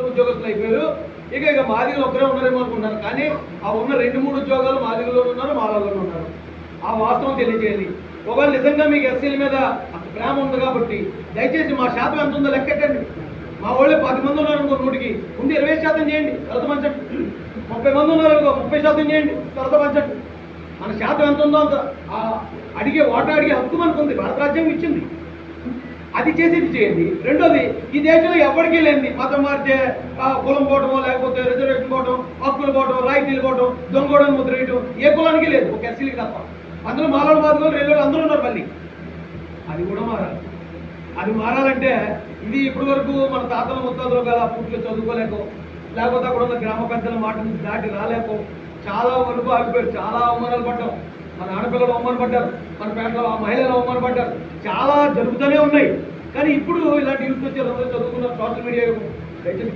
ఉద్యోగస్తులు అయిపోయారు. ఇక మాదిగలు ఒక్కరే ఉన్నారేమో అనుకుంటున్నారు. కానీ ఆ ఉన్న 2-3 ఉద్యోగాలు మాదిగలో ఉన్నారు, మాలలో ఉన్నారు. ఆ వాస్తవం తెలియజేయాలి. ఒకవేళ నిజంగా మీకు ఎస్సీల మీద అంత ప్రేమ ఉంది కాబట్టి దయచేసి మా శాతం ఎంత ఉందో లెక్కెట్టండి. మా వాళ్ళే 10 మంది ఉన్నారు అనుకో, 100కి ముందు 20% చేయండి, తర్వాత పంచండి. 30 మంది ఉన్నారు అనుకో, 30% చేయండి, తర్వాత పంచండి. మన శాతం ఎంత ఉందో అంత అడిగే ఓట అడిగే హక్కు మనకు ఉంది, భారత రాజ్యాంగం ఇచ్చింది. అది చేసి ఇది చేయండి. రెండోది, ఈ దేశంలో ఎవరికీ లేని మతం మారితే కులం పోవటమో, లేకపోతే రిజర్వేషన్ పోవటం, హక్కులు పోవటం, రాయితీలు పోవటం, దొంగోడని ముద్ర వేయటం ఏ కులానికి లేదు, ఒక ఎస్సీలకి తప్ప. అందులో మాలాడు మాదిగోలు 2 అందరూ ఉన్నారు. మళ్ళీ అది కూడా మారాలి. అది మారాలంటే ఇది ఇప్పటి వరకు మన తాతల ముత్తాతలు కదా పూర్తిగా చదువుకోలేకో, లేకపోతే అక్కడ ఉన్న గ్రామ పెద్దల మాటను దాటి రాలేకో చాలా వరకు ఆగిపోయారు. చాలా అవమానాలు పడ్డాం. మన ఆడపిల్లలు అవమానపడ్డారు, మన పేటలో మహిళలు అవమానపడ్డారు. చాలా జరుగుతూనే ఉన్నాయి. కానీ ఇప్పుడు ఇలాంటి యూత్ వచ్చారు, చదువుకున్న సోషల్ మీడియా